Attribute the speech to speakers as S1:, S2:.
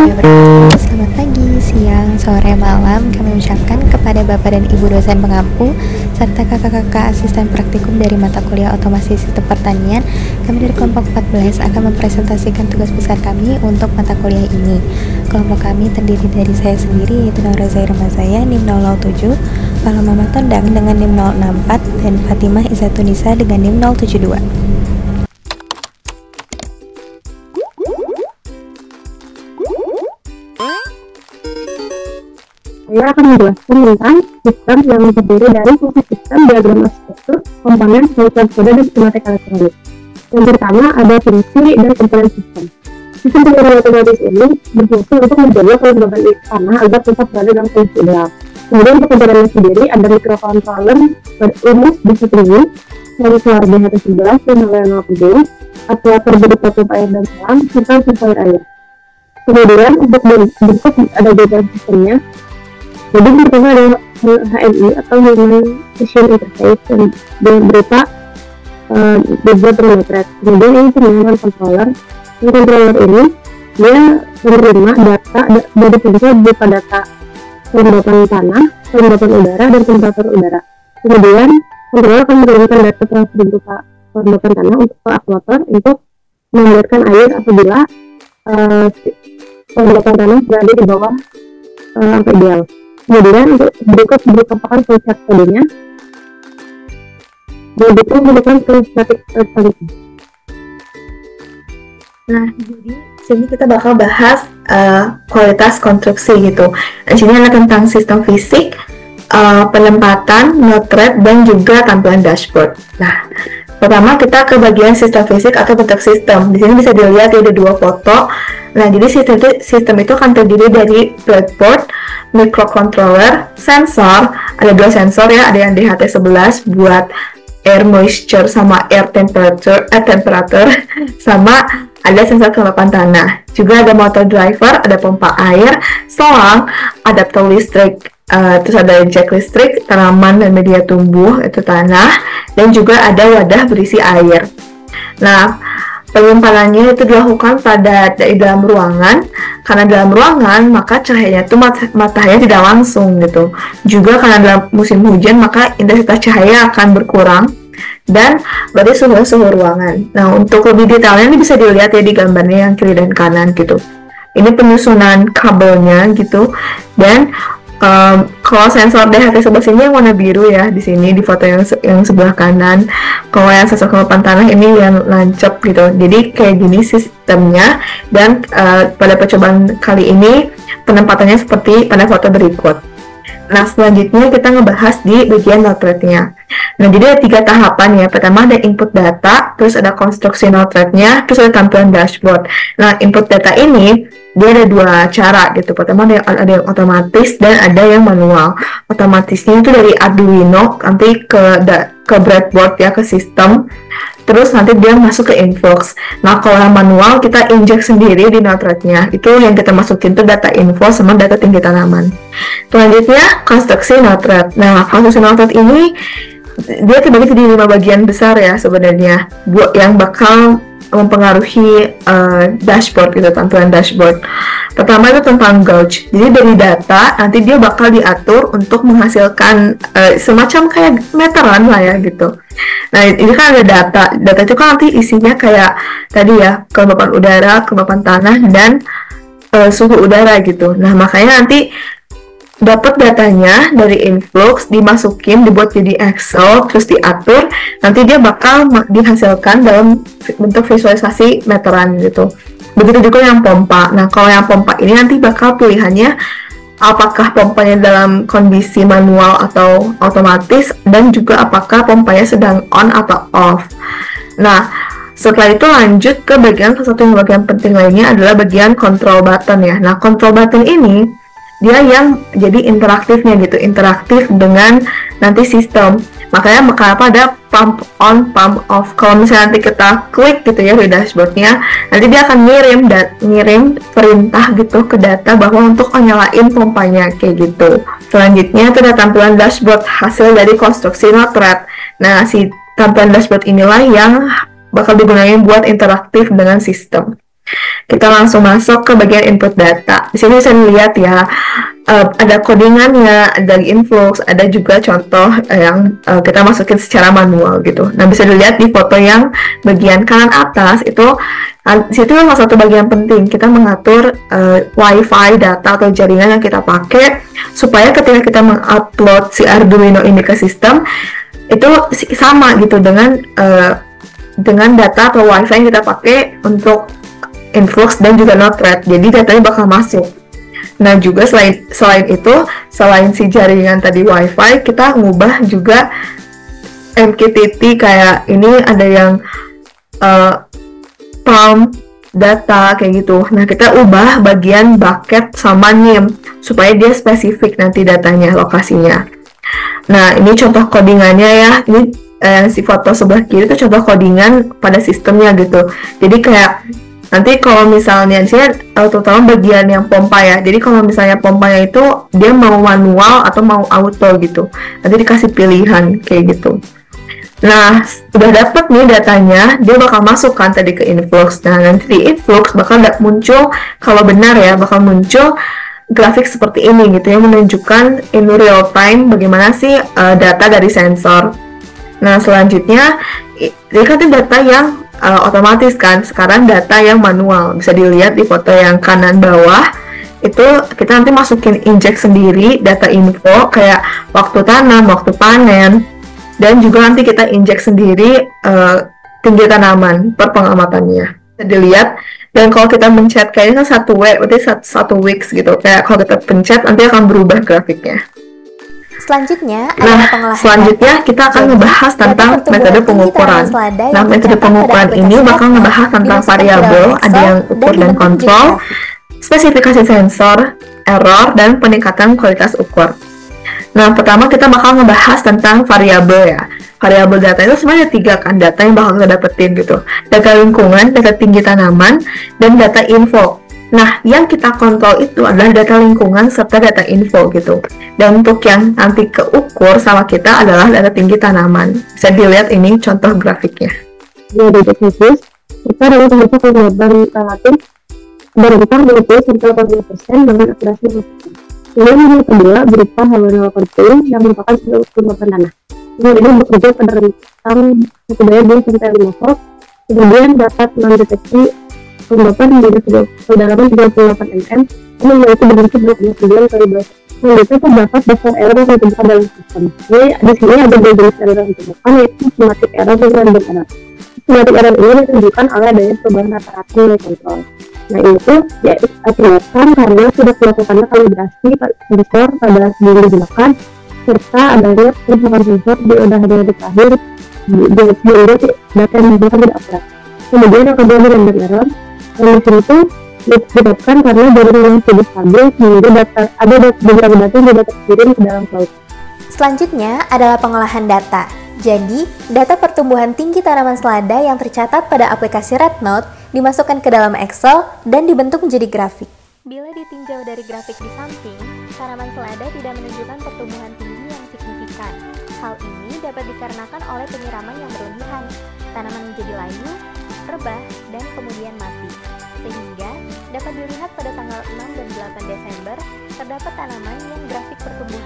S1: warahmatullahi wabarakatuh. Selamat pagi, siang, sore, malam kami ucapkan kepada Bapak dan Ibu dosen pengampu serta kakak-kakak asisten praktikum dari mata kuliah Otomasi Sistem Pertanian. Kami dari kelompok 14 akan mempresentasikan tugas besar kami untuk mata kuliah ini. Kelompok kami terdiri dari saya sendiri, yaitu Naura Zaira Mazaya, NIM 007, Paloma Matondang dengan NIM 064, dan Fatimah Izzatunisa dengan NIM 072.
S2: Saya akan menjelaskan tentang sistem yang terdiri dari fungsi sistem, diagram arsitektur, komponen, fungsi kode, dan skematik elektronik. Yang pertama ada fungsi dan komponen sistem. Sistem penggerak otomatis ini berfungsi untuk menjaga kelembaban tanah agar tetap berada dalam kondisi ideal. Kemudian untuk komponennya sendiri ada microcontroller rumus BC3, sensor DHT11 dan hal aktuator berupa pompa air dan selang, serta sensor air. Kemudian untuk bentuk ada diagram sistemnya. Jadi pertama ada HMI atau Human Machine Interface yang berupa diagram parameter. Kemudian ini terminal controller. Controller ini dia menerima data dari sensor berupa data kelembapan tanah, kelembapan udara, dan temperatur udara. Kemudian controller akan mengirimkan data transfer berupa kelembapan tanah untuk ke aktuator untuk membuatkan air apabila kelembapan tanah berada di bawah angka ideal. Kemudian untuk berikut merupakan konsep kodenya. Berikutnya merupakan skematik elektronik.
S3: Nah, jadi sini kita bakal bahas kualitas konstruksi gitu. Di sini ada tentang sistem fisik, penempatan, node thread, dan juga tampilan dashboard. Nah, pertama kita ke bagian sistem fisik atau bentuk sistem. Di sini bisa dilihat ada dua foto. Nah, jadi sistem itu akan terdiri dari breadboard, microcontroller, sensor. Ada dua sensor ya, ada yang DHT11 buat air moisture sama air temperature, sama ada sensor kelembapan tanah. Juga ada motor driver, ada pompa air, selang, adaptor listrik, terus ada jack listrik, tanaman dan media tumbuh, itu tanah, dan juga ada wadah berisi air. Nah, penyimpanannya itu dilakukan di dalam ruangan. Karena dalam ruangan maka cahayanya itu matahari tidak langsung gitu. Juga karena dalam musim hujan maka intensitas cahaya akan berkurang dan berarti suhu ruangan. Nah, untuk lebih detailnya ini bisa dilihat ya di gambarnya yang kiri dan kanan gitu. Ini penyusunan kabelnya gitu. Dan kalau sensor DHT11 ini yang warna biru ya di sini di foto yang sebelah kanan. Kalau yang sensor kelembapan tanah ini yang lancip gitu. Jadi kayak gini sistemnya, dan pada percobaan kali ini penempatannya seperti pada foto berikut. Nah, selanjutnya kita ngebahas di bagian node thread-nya. Nah, jadi ada 3 tahapan ya. Pertama ada input data, terus ada konstruksi node thread-nya, terus ada tampilan dashboard. Nah, input data ini dia ada 2 cara gitu. Pertama ada yang otomatis dan ada yang manual. Otomatisnya itu dari Arduino nanti ke breadboard ya, ke sistem. Terus nanti dia masuk ke influx. Nah, kalau yang manual kita injek sendiri di node thread-nya. Itu yang kita masukin tuh data info sama data tinggi tanaman. Selanjutnya konstruksi node thread. Nah, konstruksi node thread ini dia terbagi di 5 bagian besar ya sebenarnya, yang bakal mempengaruhi dashboard gitu, tampilan dashboard. Pertama itu tentang gauge. Jadi dari data nanti dia bakal diatur untuk menghasilkan semacam kayak meteran lah ya gitu. Nah, ini kan ada data itu kan nanti isinya kayak tadi ya, kelembapan udara, kelembapan tanah, dan suhu udara gitu. Nah, makanya nanti dapat datanya dari influx, dibuat jadi Excel, terus diatur, nanti dia bakal dihasilkan dalam bentuk visualisasi meteran gitu. Begitu juga yang pompa. Nah, kalau yang pompa ini nanti bakal pilihannya apakah pompanya dalam kondisi manual atau otomatis, dan juga apakah pompanya sedang on atau off. Nah, setelah itu lanjut ke bagian penting lainnya adalah bagian control button ya. Nah, control button ini dia yang jadi interaktifnya gitu, interaktif dengan nanti sistem. Makanya kenapa ada pump on, pump off. Kalau misalnya nanti kita klik gitu ya di dashboardnya, nanti dia akan ngirim perintah gitu ke data bahwa untuk nyalain pompanya kayak gitu. Selanjutnya itu ada tampilan dashboard hasil dari konstruksi node thread. Nah, si tampilan dashboard inilah yang bakal digunakan buat interaktif dengan sistem. Kita langsung masuk ke bagian input data. Di sini bisa dilihat ya, ada codingannya, ada influx, ada juga contoh yang kita masukin secara manual gitu. Nah, bisa dilihat di foto yang bagian kanan atas itu, situ salah satu bagian penting, kita mengatur WiFi data atau jaringan yang kita pakai supaya ketika kita mengupload si Arduino ini ke sistem itu sama gitu dengan data atau WiFi yang kita pakai untuk influx dan juga Node-RED, jadi datanya bakal masuk. Nah, juga selain itu, selain si jaringan tadi WiFi, kita ngubah juga MQTT, kayak ini ada yang palm data kayak gitu. Nah, kita ubah bagian bucket sama name supaya dia spesifik nanti datanya, lokasinya. Nah, ini contoh codingannya ya. Ini si foto sebelah kiri itu contoh codingan pada sistemnya gitu. Jadi kayak nanti kalau misalnya sih terutama bagian yang pompa ya. Jadi kalau misalnya pompanya itu dia mau manual atau mau auto gitu. Nanti dikasih pilihan kayak gitu. Nah, udah dapat nih datanya, dia bakal masukkan tadi ke influx. Nah, nanti di influx bakal muncul, kalau benar ya, bakal muncul grafik seperti ini gitu yang menunjukkan in real time bagaimana sih data dari sensor. Nah, selanjutnya ini kan data yang otomatis kan, sekarang data yang manual. Bisa dilihat di foto yang kanan bawah, itu kita nanti masukin injek sendiri data info kayak waktu tanam, waktu panen, dan juga nanti kita injek sendiri tinggi tanaman per pengamatannya. Bisa dilihat, dan kalau kita mencet kayaknya kan 1W, berarti 1 weeks gitu. Kayak kalau kita pencet nanti akan berubah grafiknya.
S1: Selanjutnya adalah pengolahan
S3: selanjutnya
S1: data.
S3: kita akan ngebahas tentang metode pengukuran. Nah, metode pengukuran ini bakal ngebahas tentang variabel, ada yang ukur dan kontrol, spesifikasi sensor, error, dan peningkatan kualitas ukur. Nah, pertama kita bakal ngebahas tentang variabel ya. Variabel data itu sebenarnya 3 kan, data yang bakal kita dapetin gitu. Data lingkungan, data tinggi tanaman, dan data info. Nah, yang kita kontrol itu adalah data lingkungan serta data info gitu. Dan untuk yang nanti keukur sama kita adalah data tinggi tanaman. Bisa dilihat ini contoh grafiknya.
S2: Di data khusus, kita dapat membentuk penggambaran relatif berentang 20-80% dengan akurasi 0%. Lalu yang kedua berupa halo penting yang merupakan sebuah penggambaran tanah. Ini bekerja pada rentang suku daya 2 sampai 5 volt. Kemudian dapat mendeteksi kelembapan menjadi kedalaman 38 mm. Ini memiliki bentuk 29 kali 12. Selanjutnya terdapat dasar error yang ditemukan dalam sistem. Jadi di sini ada dua jenis error yang ditemukan, yaitu schematic error dan random error. Schematic error ini ditunjukkan oleh adanya perubahan rata-rata nilai kontrol. Nah, itu diakibatkan karena sudah dilakukannya kalibrasi sensor pada sebelum digunakan, serta adanya perubahan sensor di udah terakhir sehingga data yang digunakan tidak akurat. Kemudian yang kedua random error, yang di sini itu disebabkan karena jaringan yang tidak stabil sehingga ada beberapa data yang tidak terkirim ke dalam cloud.
S1: Selanjutnya adalah pengolahan data. Jadi, data pertumbuhan tinggi tanaman selada yang tercatat pada aplikasi RedNote dimasukkan ke dalam Excel dan dibentuk menjadi grafik. Bila ditinjau dari grafik di samping, tanaman selada tidak menunjukkan pertumbuhan tinggi yang signifikan. Hal ini dapat dikarenakan oleh penyiraman yang berlebihan. Tanaman menjadi layu, rebah, dan kemudian mati. Sehingga dapat dilihat pada tanggal 6 dan 8 Desember terdapat tanaman yang grafik pertumbuhan